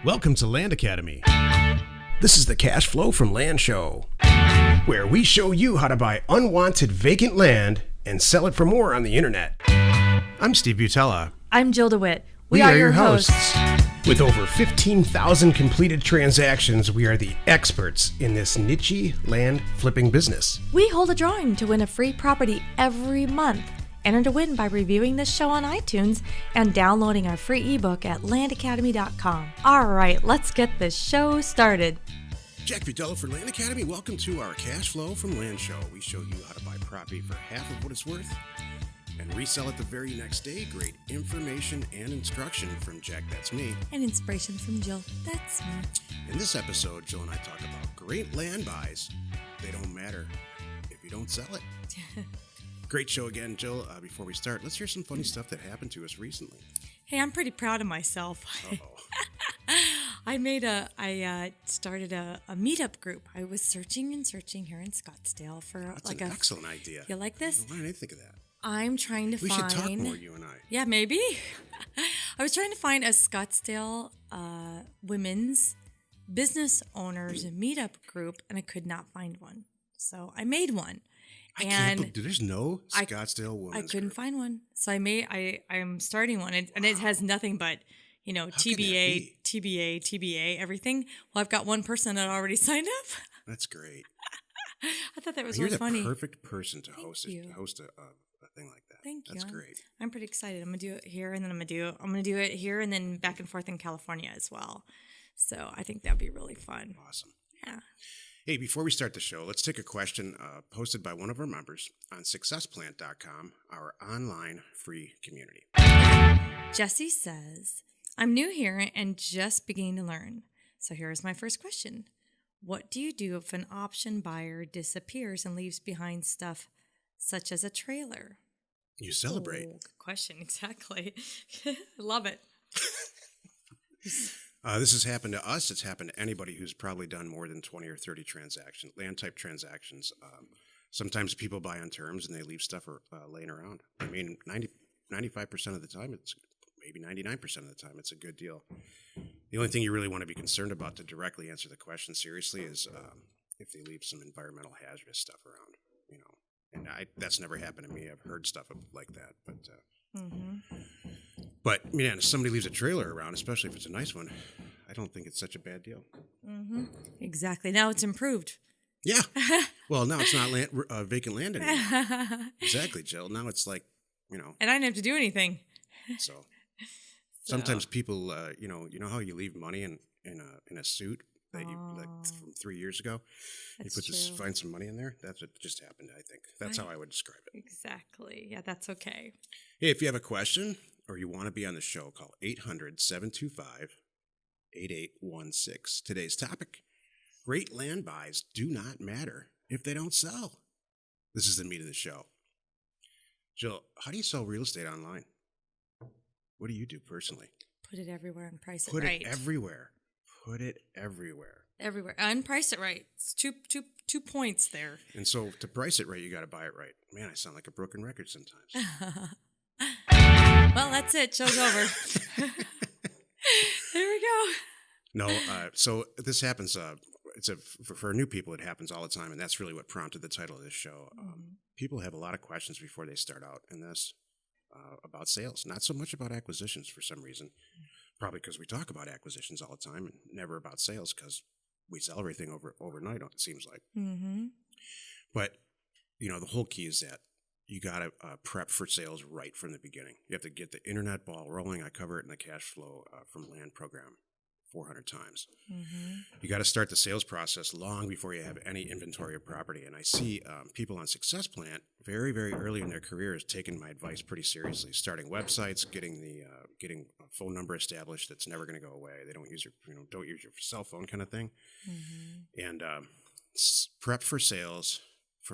Welcome to Land Academy. This is the Cash Flow from Land show, where we show you how to buy unwanted vacant land and sell it for more on the internet. I'm Steve Butala. I'm Jill DeWit. We are your hosts. With over 15,000 completed transactions, we are the experts in this niche land flipping business. We hold a drawing to win a free property every month. Enter to win by reviewing this show on iTunes and downloading our free ebook at landacademy.com. All right, let's get this show started. Jak Butala for Land Academy. Welcome to our Cash Flow from Land show. We show you how to buy property for half of what it's worth and resell it the very next day. Great information and instruction from Jak, that's me. And inspiration from Jill, that's me. In this episode, Jill and I talk about great land buys. They don't matter if you don't sell it. Great show again, Jill. Before we start, let's hear some funny stuff that happened to us recently. Hey, I'm pretty proud of myself. I started a meetup group. I was searching here in Scottsdale for That's an excellent idea. You like this? Why didn't I think of that? I'm trying to We should talk more, you and I. Yeah, maybe. I was trying to find a Scottsdale women's business owners meetup group, and I could not find one. So I made one. There's no Scottsdale women's I couldn't group. find one. So I'm starting one, and it has nothing but, TBA, everything. Well, I've got one person that already signed up. That's great. I thought that was You're really funny. You're the perfect person to host a thing like that. Thank you. That's great. I'm pretty excited. I'm gonna do it here, and then I'm gonna do it here, and then back and forth in California as well. So I think that'd be really fun. Awesome. Yeah. Hey, before we start the show, let's take a question posted by one of our members on successplant.com, our online free community. Jesse says, I'm new here and just beginning to learn. So here's my first question. What do you do if an option buyer disappears and leaves behind stuff such as a trailer? You celebrate. Oh, good question, exactly. Love it. This has happened to us. It's happened to anybody who's probably done more than 20 or 30 land type transactions. Sometimes people buy on terms and they leave stuff laying around. I mean, 95% of the time, it's maybe 99% of the time, it's a good deal. The only thing you really want to be concerned about to directly answer the question seriously is if they leave some environmental hazardous stuff around, And that's never happened to me. I've heard stuff like that, but. But, man, if somebody leaves a trailer around, especially if it's a nice one, I don't think it's such a bad deal. Mm-hmm. Exactly. Now it's improved. Yeah. Well, now it's not vacant land anymore. Exactly, Jill. Now it's like, And I didn't have to do anything. So sometimes people, you know how you leave money in a suit that you from 3 years ago? That's you true. find some money in there? That's what just happened, I think. That's how I would describe it. Exactly. Yeah, that's okay. Hey, if you have a question or you want to be on the show, call 800-725-8816. Today's topic, great land buys do not matter if they don't sell. This is the meat of the show. Jill, how do you sell real estate online? What do you do personally? Put it everywhere and price it Put right. it everywhere. Put it everywhere. Everywhere. And price it right. It's two points there. And so to price it right, you got to buy it right. Man, I sound like a broken record sometimes. Well, that's it. Show's over. There we go. No, so this happens. For new people, it happens all the time, and that's really what prompted the title of this show. People have a lot of questions before they start out in this about sales, not so much about acquisitions for some reason. Probably because we talk about acquisitions all the time and never about sales because we sell everything overnight, it seems like. Mm-hmm. But, the whole key is that you got to prep for sales right from the beginning. You have to get the internet ball rolling. I cover it in the Cash Flow from Land program 400 times. Mm-hmm. You got to start the sales process long before you have any inventory of property. And I see people on Success Plant very, very early in their careers taking my advice pretty seriously, starting websites, getting a phone number established that's never going to go away. They don't use your cell phone kind of thing. Mm-hmm. And prep for sales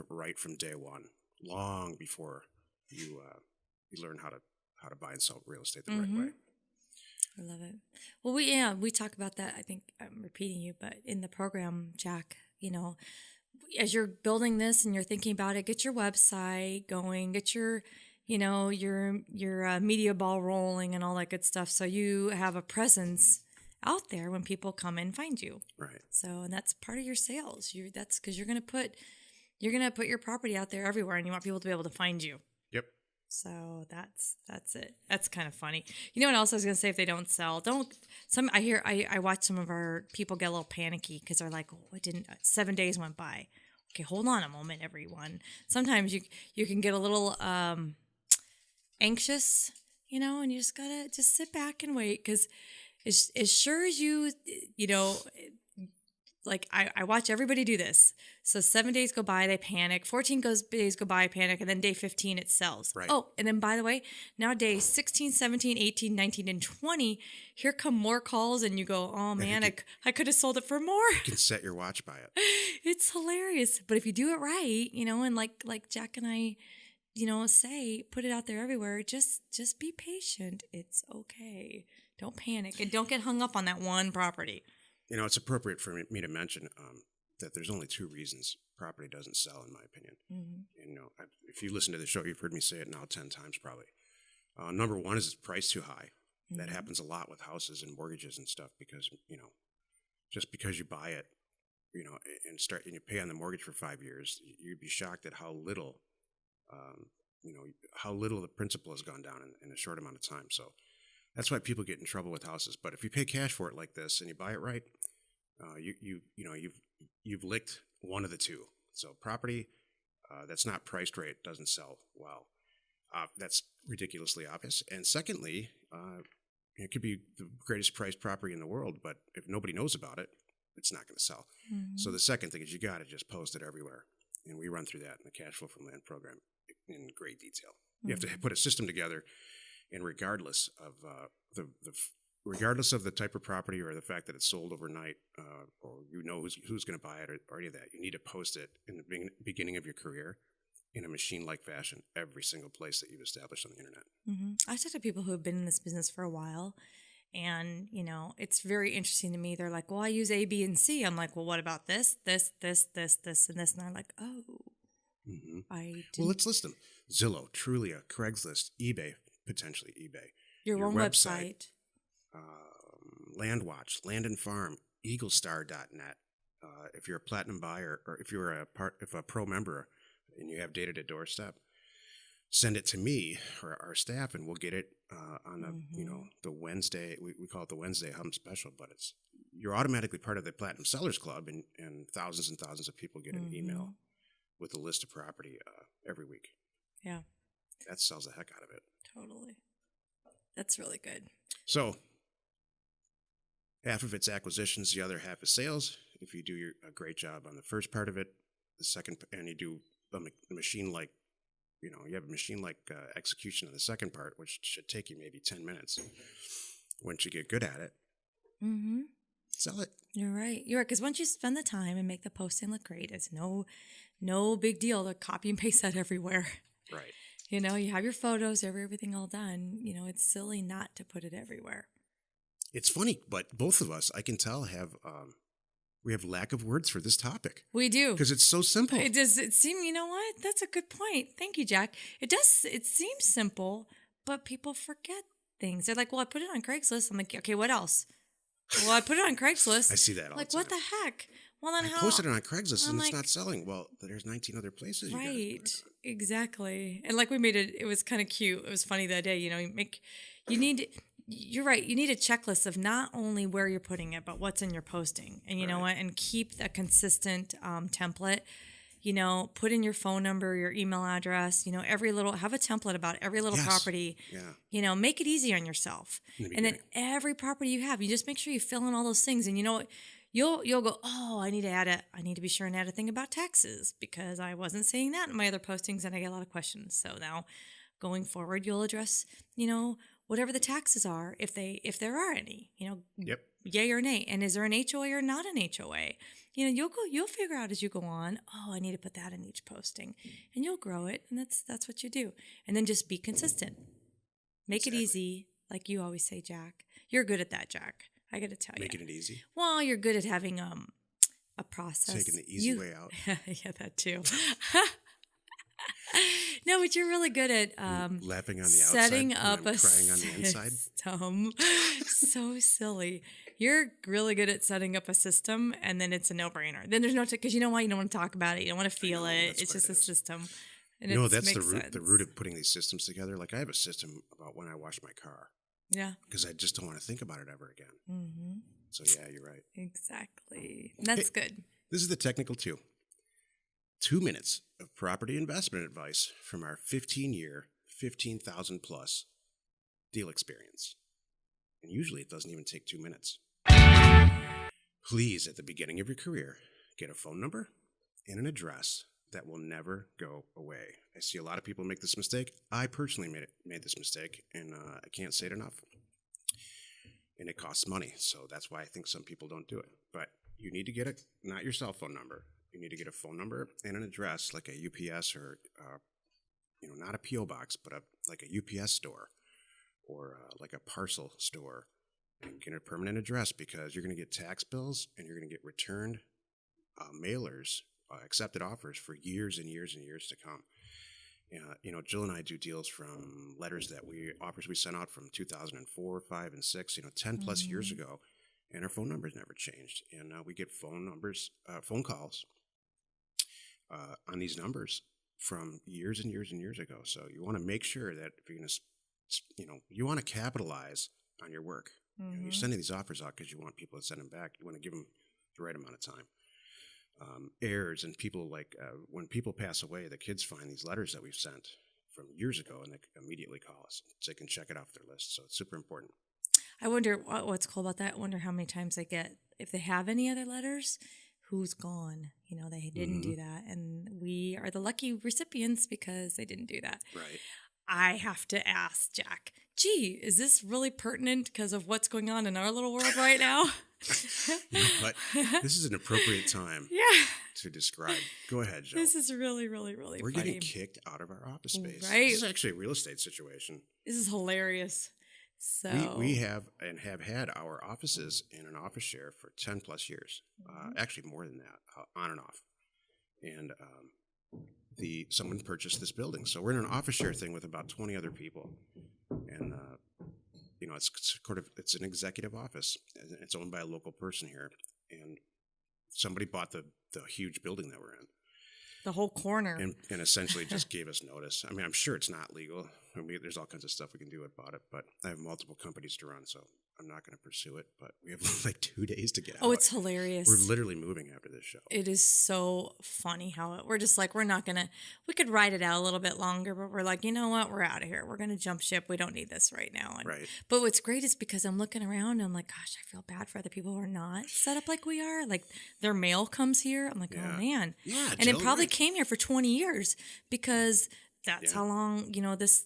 right from day one, long before you learn how to buy and sell real estate the right way. I love it. Well, we talk about that. I think I'm repeating you, but in the program, Jak, as you're building this and you're thinking about it, get your website going, get your media ball rolling and all that good stuff. So you have a presence out there when people come and find you. Right. So, and that's part of your sales. That's because you're gonna put your property out there everywhere, and you want people to be able to find you. Yep. So that's it. That's kind of funny. You know what else I was gonna say? If they don't sell, I watch some of our people get a little panicky because they're like, oh, 7 days went by. Okay, hold on a moment, everyone. Sometimes you can get a little anxious, and you just gotta just sit back and wait, because as sure as like I watch everybody do this. So 7 days go by, they panic. days go by, panic, and then day 15 it sells. Right. Oh, and then by the way, now day 16, 17, 18, 19, and 20, here come more calls, and you go, oh man, I could have sold it for more. You can set your watch by it. It's hilarious. But if you do it right, and like Jack and I, say, put it out there everywhere. Just be patient. It's okay. Don't panic, and don't get hung up on that one property. It's appropriate for me to mention that there's only 2 reasons property doesn't sell, in my opinion. Mm-hmm. If you listen to the show, you've heard me say it now 10 times probably. Number one is it's priced too high. Mm-hmm. That happens a lot with houses and mortgages and stuff because, just because you buy it, and you pay on the mortgage for 5 years, you'd be shocked at how little, the principal has gone down in a short amount of time. So that's why people get in trouble with houses. But if you pay cash for it like this and you buy it right, you've licked one of the 2. So property that's not priced right doesn't sell well. That's ridiculously obvious. And secondly, it could be the greatest priced property in the world, but if nobody knows about it, it's not going to sell. Mm-hmm. So the second thing is you got to just post it everywhere. And we run through that in the Cash Flow from Land program in great detail. Mm-hmm. You have to put a system together. And regardless of the type of property or the fact that it's sold overnight, or who's going to buy it or any of that, you need to post it in the beginning of your career in a machine-like fashion every single place that you've established on the internet. Mm-hmm. I've talked to people who have been in this business for a while, and it's very interesting to me. They're like, "Well, I use A, B, and C." I'm like, "Well, what about this, this, this, this, this, and this?" And they're like, "Oh, mm-hmm. I didn't." Well, let's list them: Zillow, Trulia, Craigslist, eBay. Potentially eBay. Your own website. Landwatch, Land and Farm, EagleStar.net. If you're a platinum buyer or if you're a pro member and you have data to doorstep, send it to me or our staff and we'll get it on the Wednesday. We call it the Wednesday Hum Special, but you're automatically part of the Platinum Sellers Club, and thousands of people get an email with a list of property every week. Yeah. That sells the heck out of it. Totally. That's really good. So, half of it's acquisitions, the other half is sales. If you do a great job on the first part of it, the second, and you do a machine-like, you have a machine-like execution of the second part, which should take you maybe 10 minutes. Once you get good at it, sell it. You're right. Because once you spend the time and make the posting look great, it's no big deal to copy and paste that everywhere. Right. You have your photos, everything all done. It's silly not to put it everywhere. It's funny, but both of us, I can tell, we have lack of words for this topic. We do. Because it's so simple. It seem, you know what? That's a good point. Thank you, Jack. It seems simple, but people forget things. They're like, well, I put it on Craigslist. I'm like, okay, what else? Well, I put it on Craigslist. I see that all the time. What the heck? Well, then I posted it on Craigslist and it's not selling. Well, there's 19 other places. Right. Exactly. And like we made it was kind of cute. It was funny that day, you're right. You need a checklist of not only where you're putting it, but what's in your posting. And you know what? And keep a consistent template. Put in your phone number, your email address, have a template about every little property. Yeah. Make it easy on yourself. And then every property you have, you just make sure you fill in all those things. And you'll go, oh, I need to be sure and add a thing about taxes because I wasn't saying that in my other postings and I get a lot of questions. So now going forward, you'll address, whatever the taxes are, if there are any, Yep. Yay or nay. And is there an HOA or not an HOA? You'll figure out as you go on, oh, I need to put that in each posting and you'll grow it. And that's what you do. And then just be consistent. Make it easy. Like you always say, Jack. You're good at that, Jack. I got to tell you. Making it easy. Well, you're good at having a process. Taking the easy way out. Yeah, that too. No, but you're really good at laughing on the setting outside, up a crying on the inside. So silly. You're really good at setting up a system, and then it's a no-brainer. Then there's no, because you know why? You don't want to talk about it. You don't want to feel it. It's just a system. And That's makes the root of putting these systems together. Like I have a system about when I wash my car. Yeah. Because I just don't want to think about it ever again. Mm-hmm. So yeah, you're right. Exactly. That's good. This is the technical 2 minutes of property investment advice from our 15-year, 15,000 plus deal experience. And usually it doesn't even take 2 minutes. Please, at the beginning of your career, get a phone number and an address that will never go away. I see a lot of people make this mistake. I personally made this mistake, and I can't say it enough. And it costs money, so that's why I think some people don't do it. But you need to get not your cell phone number. You need to get a phone number and an address, like a UPS or, not a P.O. box, but like a UPS store or like a parcel store. And get a permanent address, because you're going to get tax bills and you're going to get returned mailers, accepted offers for years and years and years to come. Jill and I do deals from offers we sent out from 2004, 5, and 6, 10 plus years ago, and our phone numbers never changed. And we get phone calls on these numbers from years and years and years ago. So you want to make sure that if you're going to, you want to capitalize on your work. You're sending these offers out because you want people to send them back. You want to give them the right amount of time. Heirs and people when people pass away, the kids find these letters that we've sent from years ago, and they immediately call us so they can check it off their list. So it's super important. I wonder what's cool about that. I wonder how many times they get, if they have any other letters, who's gone. They didn't do that. And we are the lucky recipients because they didn't do that. Right. I have to ask Jack, gee, is this really pertinent because of what's going on in our little world right now? But this is an appropriate time to describe. Go ahead, Joe. This is really, really, really We're funny. getting kicked out of our office space. Right. This is actually a real estate situation. This is hilarious. So we have had our offices in an office share for 10 plus years. Actually more than that, on and off. And someone purchased this building. So we're in an office share thing with about 20 other people. And it's an executive office. It's owned by a local person here, and somebody bought the huge building that we're in. The whole corner. And essentially just gave us notice. I mean, I'm sure it's not legal. There's all kinds of stuff we can do about it, but I have multiple companies to run, so I'm not going to pursue it. But we have like 2 days to get out. Oh, it's hilarious. We're literally moving after this show. It is so funny how we're just like, we could ride it out a little bit longer, but we're like, you know what? We're out of here. We're going to jump ship. We don't need this right now. Right. But what's great is because I'm looking around and I'm like, gosh, I feel bad for other people who are not set up like we are. Like their mail comes here. I'm like, oh man. Yeah. And it probably came here for 20 years because that's how long, this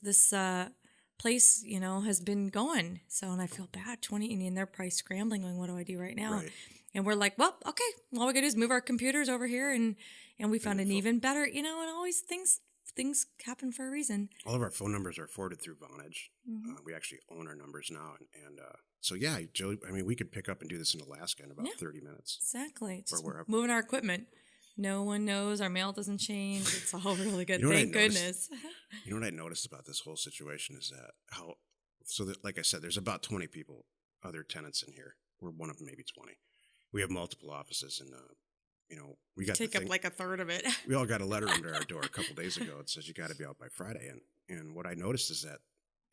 place, has been going. So, and I feel bad, 20, and they're probably scrambling going, what do I do right now? Right. And we're like, well, okay, all we gotta do is move our computers over here, and we found an even better, and always things happen for a reason. All of our phone numbers are forwarded through Vonage. We actually own our numbers now. And so, yeah, Joe, we could pick up and do this in Alaska in about 30 minutes. Exactly. Just wherever. Moving our equipment. No one knows. Our mail doesn't change. It's all really good. Thank goodness. You know what I noticed about this whole situation is that like I said, there's about 20 people, other tenants in here. We're one of maybe 20. We have multiple offices, and we got take up like a third of it. We all got a letter under our door a couple days ago. It says you got to be out by Friday, and what I noticed is that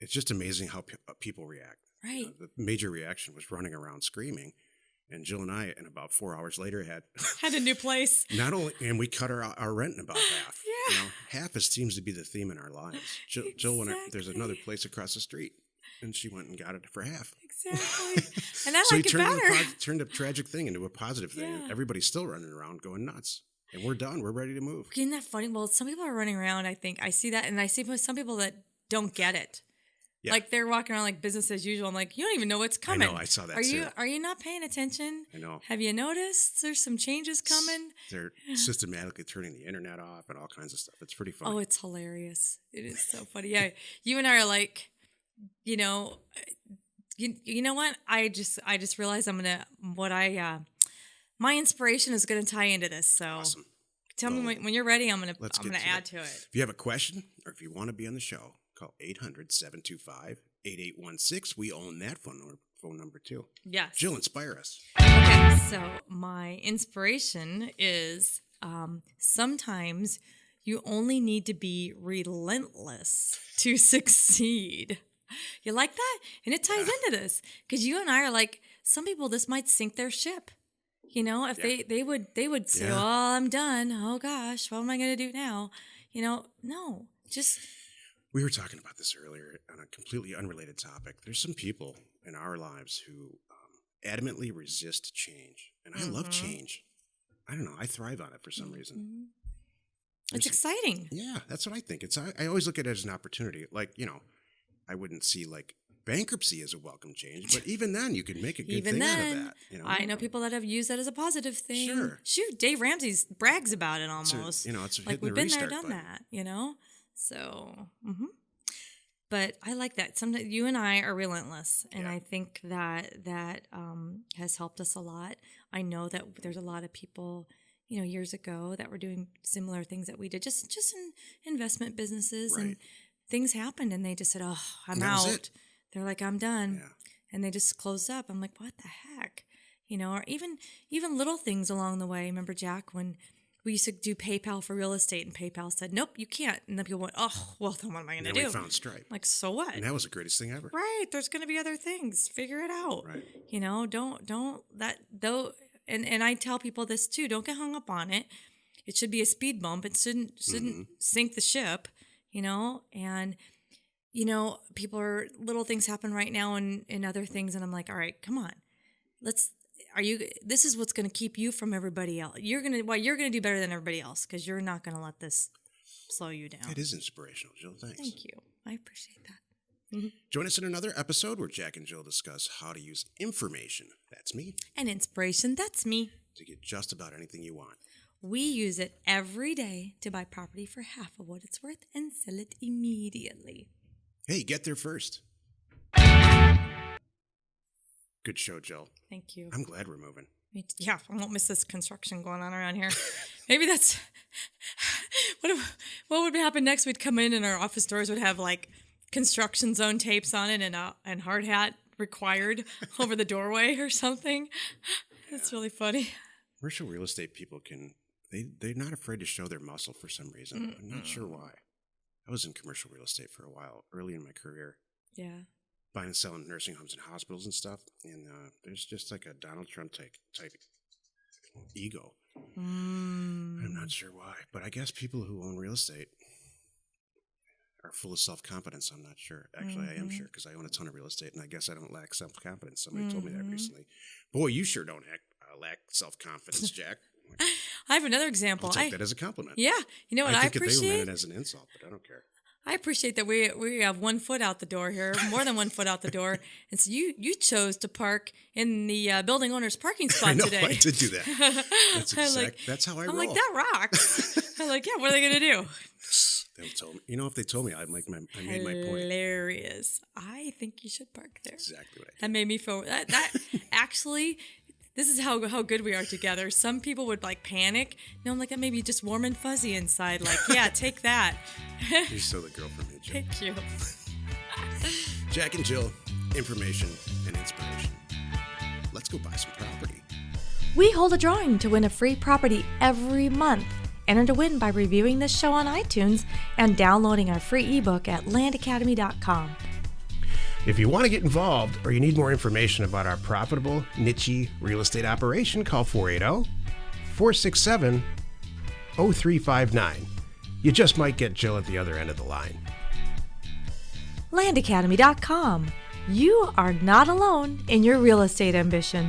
it's just amazing how people react. Right. The major reaction was running around screaming. And Jill and I, and about 4 hours later, had a new place. Not only, and we cut our rent in about half. Yeah. Half seems to be the theme in our lives. Jill went, there's another place across the street, and she went and got it for half. Exactly. And I so like it better. Turned a tragic thing into a positive thing. Yeah. Everybody's still running around going nuts. And we're done. We're ready to move. Isn't that funny? Well, some people are running around, I think. I see that, and I see some people that don't get it. Yeah. Like they're walking around like business as usual. I'm like, you don't even know what's coming. I know, I saw that too. Are you not paying attention? I know. Have you noticed there's some changes coming? They're systematically turning the internet off and all kinds of stuff. It's pretty funny. Oh, it's hilarious. It is so funny. Yeah, you and I are like, you know what? I just realized my inspiration is gonna tie into this. So awesome. Tell me when you're ready. I'm gonna add to it. If you have a question or if you want to be on the show, call 800-725-8816. We own that phone number too. Yes. Jill, inspire us. Okay, so my inspiration is sometimes you only need to be relentless to succeed. You like that? And it ties into this because you and I are like, some people, this might sink their ship. You know, if they would say, "Oh, I'm done. Oh gosh, what am I going to do now?" You know, no, just. We were talking about this earlier on a completely unrelated topic. There's some people in our lives who adamantly resist change, and I love change. I don't know. I thrive on it for some reason. It's exciting. Yeah, that's what I think. I always look at it as an opportunity. Like, I wouldn't see like bankruptcy as a welcome change, but even then you can make a good thing out of that. I know people that have used that as a positive thing. Sure. Shoot, Dave Ramsey brags about it almost. It's like we've been there, done that, So, but I like that. Sometimes you and I are relentless, and I think that has helped us a lot. I know that there's a lot of people, years ago that were doing similar things that we did, just in investment businesses, and things happened, and they just said, "Oh, I'm out." They're like, "I'm done," and they just closed up. I'm like, "What the heck?" Or even little things along the way. Remember, Jack, when we used to do PayPal for real estate, and PayPal said, "Nope, you can't." And then people went, "Oh, well, then what am I going to do?" We found Stripe. Like, so what? And that was the greatest thing ever. Right. There's going to be other things. Figure it out. Right. Don't that though. And I tell people this too. Don't get hung up on it. It should be a speed bump. It shouldn't sink the ship. And people are little things happen right now and other things, and I'm like, all right, come on, this is what's going to keep you from everybody else. You're going to do better than everybody else because you're not going to let this slow you down. It is inspirational, Jill. Thanks. Thank you. I appreciate that. Join us in another episode where Jack and Jill discuss how to use information, that's me, and inspiration, that's me, to get just about anything you want. We use it every day to buy property for half of what it's worth and sell it immediately. Hey, get there first. Good show, Jill. Thank you. I'm glad we're moving. Yeah, I won't miss this construction going on around here. Maybe that's what would happen next. We'd come in and our office doors would have like construction zone tapes on it and hard hat required over the doorway or something. That's really funny. Commercial real estate people they're not afraid to show their muscle for some reason. I'm not sure why. I was in commercial real estate for a while, early in my career. Yeah. Buying and selling nursing homes and hospitals and stuff. And there's just like a Donald Trump type ego. I'm not sure why. But I guess people who own real estate are full of self-confidence. I'm not sure. Actually, I am sure because I own a ton of real estate, and I guess I don't lack self-confidence. Somebody told me that recently. Boy, you sure don't lack self-confidence, Jack. I have another example. I'll take that as a compliment. Yeah. You know what I appreciate? They were meant it as an insult, but I don't care. I appreciate that we have 1 foot out the door here, more than 1 foot out the door. And so you chose to park in the building owner's parking spot today. I did do that. That's how I roll. I'm like, that rocks. I'm like, yeah, what are they going to do? They told me. If they told me, I made my point. Hilarious. I think you should park there. Exactly what I did. That made me feel that actually. This is how good we are together. Some people would like panic. No, I'm like, that made me just warm and fuzzy inside. Like, yeah, take that. You're still the girl for me, Jill. Thank you. Jack and Jill, information and inspiration. Let's go buy some property. We hold a drawing to win a free property every month. Enter to win by reviewing this show on iTunes and downloading our free ebook at landacademy.com. If you want to get involved or you need more information about our profitable, niche real estate operation, call 480-467-0359. You just might get Jill at the other end of the line. landacademy.com. You are not alone in your real estate ambition.